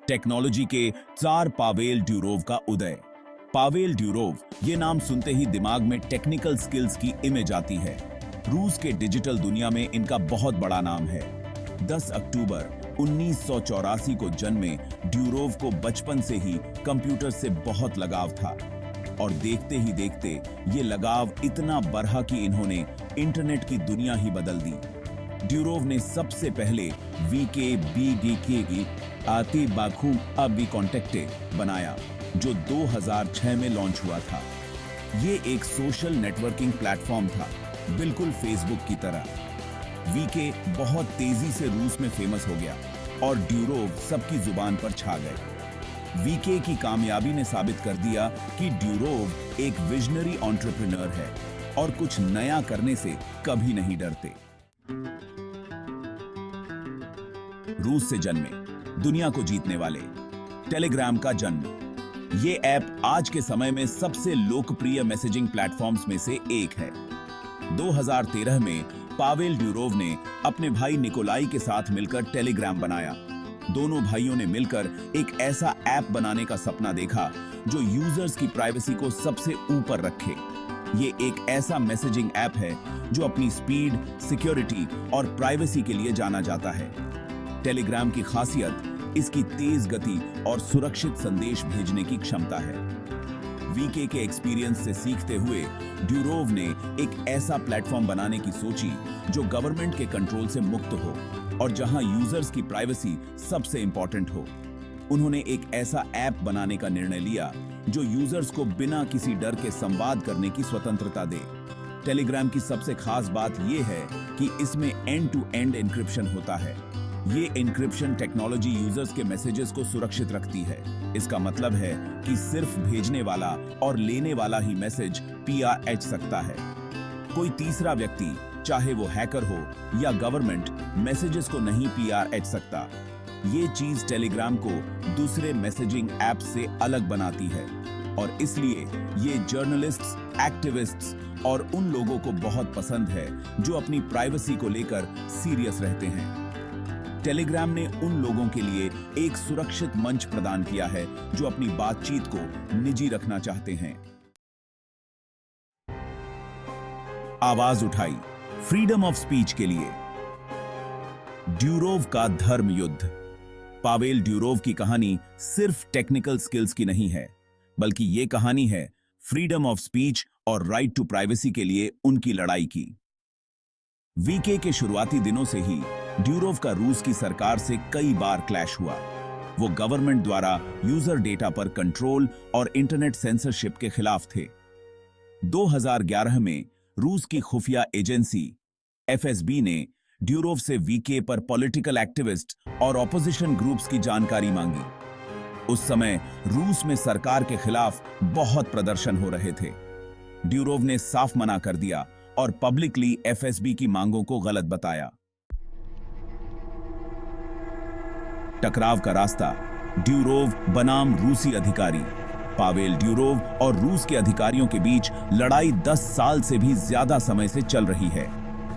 Technology के tsar Pavel Durov का उदय। Pavel Durov, ये नाम सुनते ही दिमाग में टेक्निकल स्किल्स की इमेज आती है। रूस के डिजिटल दुनिया में इनका बहुत बड़ा नाम है। 10 अक्टूबर 1984 को जन्मे ड्यूरोव को बचपन से ही कंप्यूटर से बहुत लगाव था और देखते ही देखते ये लगाव इतना बढ़ा कि इन्होंने इंटरनेट की दुनिया ही बदल दी। ड्यूरोव ने सबसे पहले VK की आती बाखू अभी कॉन्टेक्टे बनाया, जो 2006 में लॉन्च हुआ था। ये एक सोशल नेटवर्किंग प्लेटफॉर्म था, बिल्कुल फेसबुक की तरह। VK बहुत तेजी से रूस में फेमस हो गया और ड्यूरोव सबकी जुबान पर छा गए। VK की कामयाबी ने साबित कर दिया कि ड्यूरोव एक विजनरी एंटरप्रेन्योर है और कुछ नया करने से कभी नहीं डरते। रूस से जन्मे, दुनिया को जीतने वाले। टेलीग्राम का जन्म। ये ऐप आज के समय में सबसे लोकप्रिय मैसेजिंग प्लेटफॉर्म्स में से एक है। 2013 में पावेल ड्यूरोव ने अपने भाई निकोलाई के साथ मिलकर टेलीग्राम बनाया। दोनों भाइयों ने मिलकर एक ऐसा ऐप बनाने का सपना देखा जो यूजर्स की प्राइवेसी को सबसे ऊपर रखे। ये एक ऐसा मैसेजिंग ऐप है जो अपनी स्पीड, सिक्योरिटी और प्राइवेसी के लिए जाना जाता है। टेलीग्राम की खासियत इसकी तेज गति और सुरक्षित संदेश भेजने की क्षमता है। VK के एक्सपीरियंस से सीखते हुए ड्यूरोव ने एक ऐसा प्लेटफॉर्म बनाने की सोची जो गवर्नमेंट के कंट्रोल से मुक्त हो और जहां यूजर्स की प्राइवेसी सबसे इंपॉर्टेंट हो। उन्होंने एक ऐसा ऐप बनाने का निर्णय लिया जो यूजर्स को बिना किसी डर के संवाद करने की स्वतंत्रता दे। टेलीग्राम की सबसे खास बात यह है कि इसमें एंड टू एंड एन्क्रिप्शन होता है। ये एन्क्रिप्शन टेक्नोलॉजी यूजर्स के मैसेजेस को सुरक्षित रखती है। इसका मतलब है कि सिर्फ भेजने वाला और लेने वाला ही मैसेज PRH सकता है। कोई तीसरा व्यक्ति, चाहे वो हैकर हो या गवर्नमेंट, मैसेजेस को नहीं PRH सकता। ये चीज टेलीग्राम को दूसरे मैसेजिंग ऐप से अलग बनाती है और इसलिए ये जर्नलिस्ट्स, एक्टिविस्ट्स और उन लोगों को बहुत पसंद है जो अपनी प्राइवेसी को लेकर सीरियस रहते हैं। टेलीग्राम ने उन लोगों के लिए एक सुरक्षित मंच प्रदान किया है जो अपनी बातचीत को निजी रखना चाहते हैं। आवाज उठाई फ्रीडम ऑफ स्पीच के लिए। ड्यूरोव का धर्म युद्ध। पावेल ड्यूरोव की कहानी सिर्फ टेक्निकल स्किल्स की नहीं है, बल्कि ये कहानी है फ्रीडम ऑफ स्पीच और राइट टू प्राइवेसी के लिए उनकी लड़ाई की। VK के शुरुआती दिनों से ही ड्यूरोव का रूस की सरकार से कई बार क्लैश हुआ। वो गवर्नमेंट द्वारा यूजर डेटा पर कंट्रोल और इंटरनेट सेंसरशिप के खिलाफ थे। 2011 में रूस की खुफिया एजेंसी FSB ने ड्यूरोव से VK पर पॉलिटिकल एक्टिविस्ट और ऑपोजिशन ग्रुप्स की जानकारी मांगी। उस समय रूस में सरकार के खिलाफ बहुत प्रदर्शन हो रहे थे। ड्यूरोव ने साफ मना कर दिया और पब्लिकली FSB की मांगों को गलत बताया। टकराव का रास्ता। ड्यूरोव बनाम रूसी अधिकारी। पावेल ड्यूरोव और रूस के अधिकारियों के बीच लड़ाई 10 साल से भी ज्यादा समय से चल रही है।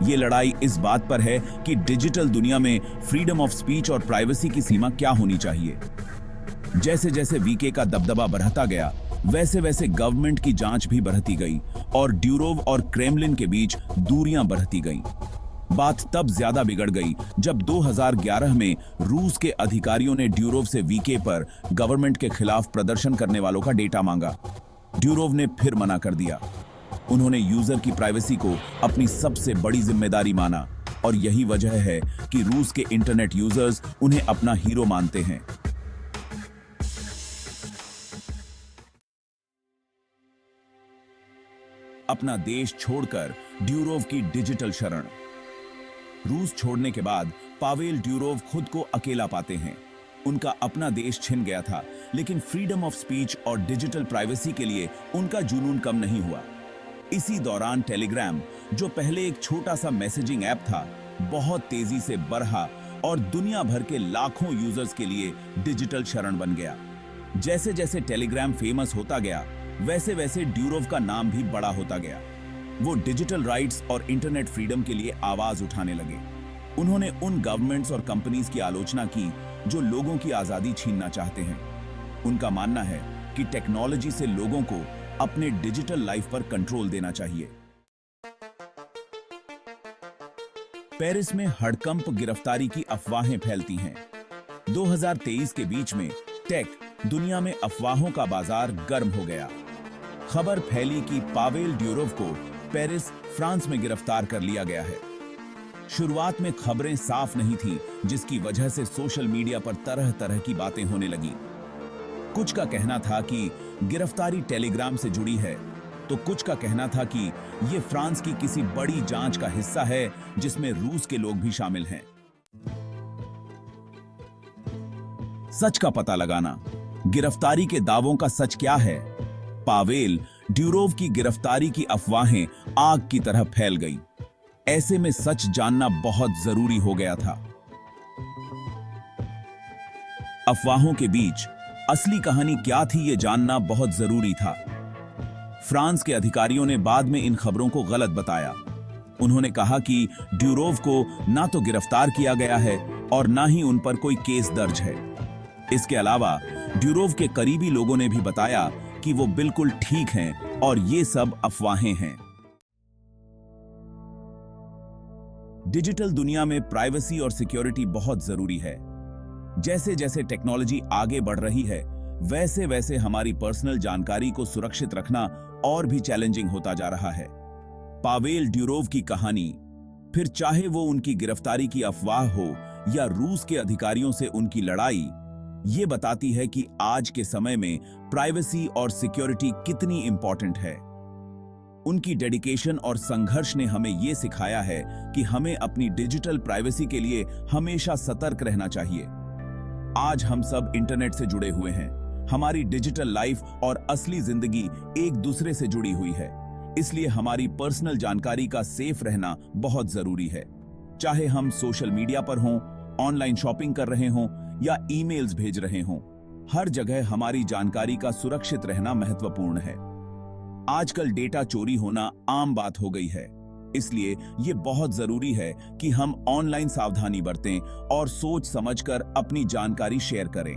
ये लड़ाई इस बात पर है कि डिजिटल दुनिया में फ्रीडम ऑफ स्पीच और प्राइवेसी की सीमा क्या होनी चाहिए। जैसे जैसे VK का दबदबा बढ़ता गया, वैसे वैसे गवर्नमेंट की जांच भी बढ़ती गई और ड्यूरोव और क्रेमलिन के बीच दूरियां बढ़ती गईं। बात तब ज्यादा बिगड़ गई जब 2011 में रूस के अधिकारियों ने ड्यूरोव से VK पर गवर्नमेंट के खिलाफ प्रदर्शन करने वालों का डेटा मांगा। ड्यूरोव ने फिर मना कर दिया। उन्होंने यूजर की प्राइवेसी को अपनी सबसे बड़ी जिम्मेदारी माना और यही वजह है कि रूस के इंटरनेट यूजर्स उन्हें अपना हीरो मानते हैं। अपना देश छोड़कर ड्यूरोव की डिजिटल शरण। रूस छोड़ने के बाद पावेल ड्यूरोव खुद को अकेला पाते हैं। उनका अपना देश छिन गया था, लेकिन फ्रीडम ऑफ स्पीच और डिजिटल प्राइवेसी के लिए उनका जुनून कम नहीं हुआ। इसी दौरान टेलीग्राम, जो पहले एक छोटा सा मैसेजिंग ऐप था, बहुत तेजी से बढ़ा और दुनिया भर के लाखों यूजर्स के लिए डिजिटल शरण बन गया। जैसे जैसे टेलीग्राम फेमस होता गया, वैसे वैसे ड्यूरोव का नाम भी बड़ा होता गया। वो डिजिटल राइट्स और इंटरनेट फ्रीडम के लिए आवाज उठाने लगे। उन्होंने उन गवर्नमेंट्स और कंपनीज की आलोचना की जो लोगों की आजादी छीनना चाहते हैं। उनका मानना है कि टेक्नोलॉजी से लोगों को अपने डिजिटल लाइफ पर कंट्रोल देना चाहिए। पेरिस में हड़कंप गिरफ्तारी की अफवाहें फैलती हैं। 2023 के बीच में टेक दुनिया में अफवाहों का बाजार गर्म हो गया। खबर फैली कि पावेल ड्यूरोव को पेरिस, फ्रांस में गिरफ्तार कर लिया गया है। शुरुआत में खबरें साफ नहीं थीं, जिसकी वजह से सोशल मीडिया पर तरह तरह की बातें होने लगीं। कुछ का कहना था कि गिरफ्तारी टेलीग्राम से जुड़ी है, तो कुछ का कहना था कि यह फ्रांस की किसी बड़ी जांच का हिस्सा है जिसमें रूस के लोग भी शामिल हैं। सच का पता लगाना, गिरफ्तारी के दावों का सच क्या है? पावेल ड्यूरोव की गिरफ्तारी की अफवाहें आग की तरह फैल गईं। ऐसे में सच जानना बहुत जरूरी हो गया था। अफवाहों के बीच असली कहानी क्या थी, यह जानना बहुत जरूरी था। फ्रांस के अधिकारियों ने बाद में इन खबरों को गलत बताया। उन्होंने कहा कि ड्यूरोव को ना तो गिरफ्तार किया गया है और ना ही उन पर कोई केस दर्ज है। इसके अलावा ड्यूरोव के करीबी लोगों ने भी बताया कि वो बिल्कुल ठीक हैं और ये सब अफवाहें हैं। डिजिटल दुनिया में प्राइवेसी और सिक्योरिटी बहुत जरूरी है। जैसे जैसे टेक्नोलॉजी आगे बढ़ रही है, वैसे वैसे हमारी पर्सनल जानकारी को सुरक्षित रखना और भी चैलेंजिंग होता जा रहा है। पावेल ड्यूरोव की कहानी, फिर चाहे वो उनकी गिरफ्तारी की अफवाह हो या रूस के अधिकारियों से उनकी लड़ाई, ये बताती है कि आज के समय में प्राइवेसी और सिक्योरिटी कितनी इंपॉर्टेंट है। उनकी डेडिकेशन और संघर्ष ने हमें यह सिखाया है कि हमें अपनी डिजिटल प्राइवेसी के लिए हमेशा सतर्क रहना चाहिए। आज हम सब इंटरनेट से जुड़े हुए हैं। हमारी डिजिटल लाइफ और असली जिंदगी एक दूसरे से जुड़ी हुई है, इसलिए हमारी पर्सनल जानकारी का सेफ रहना बहुत जरूरी है। चाहे हम सोशल मीडिया पर हों, ऑनलाइन शॉपिंग कर रहे हों या ईमेल्स भेज रहे हों, हर जगह हमारी जानकारी का सुरक्षित रहना महत्वपूर्ण है। आजकल डेटा चोरी होना आम बात हो गई है, इसलिए यह बहुत जरूरी है कि हम ऑनलाइन सावधानी बरतें और सोच समझकर अपनी जानकारी शेयर करें।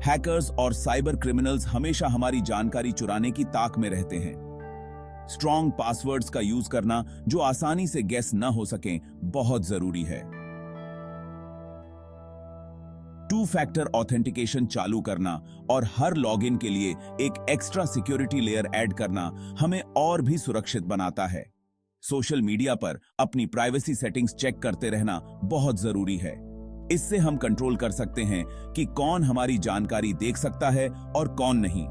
हैकर्स और साइबर क्रिमिनल्स हमेशा हमारी जानकारी चुराने की ताक में रहते हैं। स्ट्रॉन्ग पासवर्ड्स का यूज करना जो आसानी से गेस न हो सकें, बहुत जरूरी है। टू फैक्टर ऑथेंटिकेशन चालू करना और हर लॉगिन के लिए एक एक्स्ट्रा सिक्योरिटी लेयर ऐड करना हमें और भी सुरक्षित बनाता है। सोशल मीडिया पर अपनी प्राइवेसी सेटिंग्स चेक करते रहना बहुत जरूरी है। इससे हम कंट्रोल कर सकते हैं कि कौन हमारी जानकारी देख सकता है और कौन नहीं।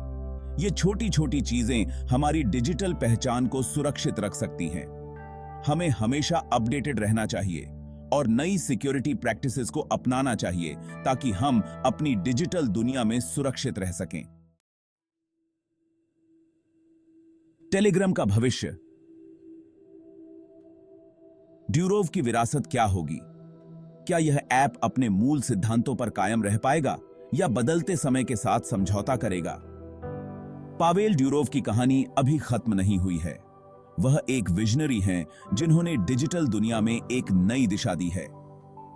ये छोटी छोटी चीजें हमारी डिजिटल पहचान को सुरक्षित रख सकती हैं। हमें हमेशा अपडेटेड रहना चाहिए और नई सिक्योरिटी प्रैक्टिसेस को अपनाना चाहिए ताकि हम अपनी डिजिटल दुनिया में सुरक्षित रह सकें। टेलीग्राम का भविष्य। ड्यूरोव की विरासत क्या होगी? क्या यह ऐप अपने मूल सिद्धांतों पर कायम रह पाएगा या बदलते समय के साथ समझौता करेगा? पावेल ड्यूरोव की कहानी अभी खत्म नहीं हुई है। वह एक विजनरी हैं जिन्होंने डिजिटल दुनिया में एक नई दिशा दी है।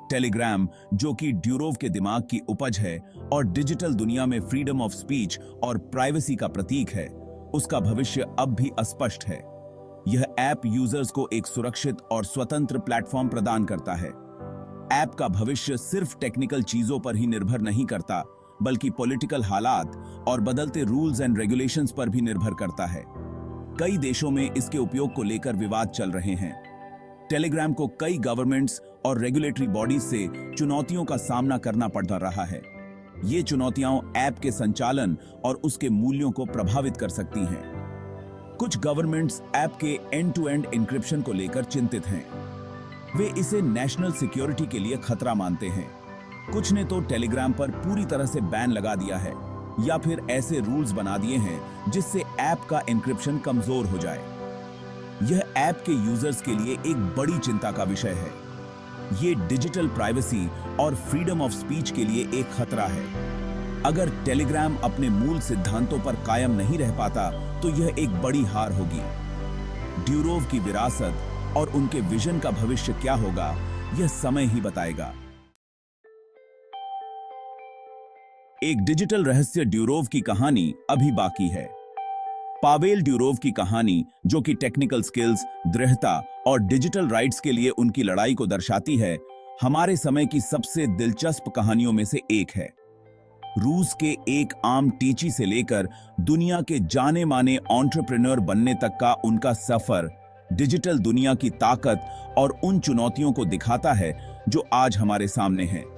टेलीग्राम, जो कि ड्यूरोव के दिमाग की उपज है और डिजिटल दुनिया में फ्रीडम ऑफ स्पीच और प्राइवेसी का प्रतीक है, उसका भविष्य अब भी अस्पष्ट है। यह ऐप यूजर्स को एक सुरक्षित और स्वतंत्र प्लेटफॉर्म प्रदान करता है। ऐप का भविष्य सिर्फ टेक्निकल चीजों पर ही निर्भर नहीं करता, बल्कि पॉलिटिकल हालात और बदलते रूल्स एंड रेगुलेशंस पर भी निर्भर करता है। कई देशों में इसके उपयोग को लेकर विवाद चल रहे हैं। टेलीग्राम को कई गवर्नमेंट्स और रेगुलेटरी बॉडीज से चुनौतियों का सामना करना पड़ रहा है। ये चुनौतियां ऐप के संचालन और उसके मूल्यों को प्रभावित कर सकती हैं। कुछ गवर्नमेंट्स ऐप के एंड टू एंड एन्क्रिप्शन को लेकर चिंतित हैं। वे इसे नेशनल सिक्योरिटी के लिए खतरा मानते हैं। कुछ ने तो टेलीग्राम पर पूरी तरह से बैन लगा दिया है या फिर ऐसे रूल्स बना दिए हैं जिससे ऐप का एन्क्रिप्शन कमजोर हो जाए। यह ऐप के यूजर्स के लिए एक बड़ी चिंता का विषय है। ये डिजिटल प्राइवेसी और फ्रीडम ऑफ स्पीच के लिए एक खतरा है। अगर टेलीग्राम अपने मूल सिद्धांतों पर कायम नहीं रह पाता तो यह एक बड़ी हार होगी। ड्यूरोव की विरासत और उनके विजन का भविष्य क्या होगा, यह समय ही बताएगा। एक डिजिटल रहस्य ड्यूरोव की कहानी अभी बाकी है। पावेल ड्यूरोव की कहानी, जो कि टेक्निकल स्किल्स, दृढ़ता और डिजिटल राइट्स के लिए उनकी लड़ाई को दर्शाती है, हमारे समय की सबसे दिलचस्प कहानियों में से एक है। रूस के एक आम टीची से लेकर दुनिया के जाने माने एंटरप्रेन्योर बनने तक का उनका सफर डिजिटल दुनिया की ताकत और उन चुनौतियों को दिखाता है जो आज हमारे सामने हैं।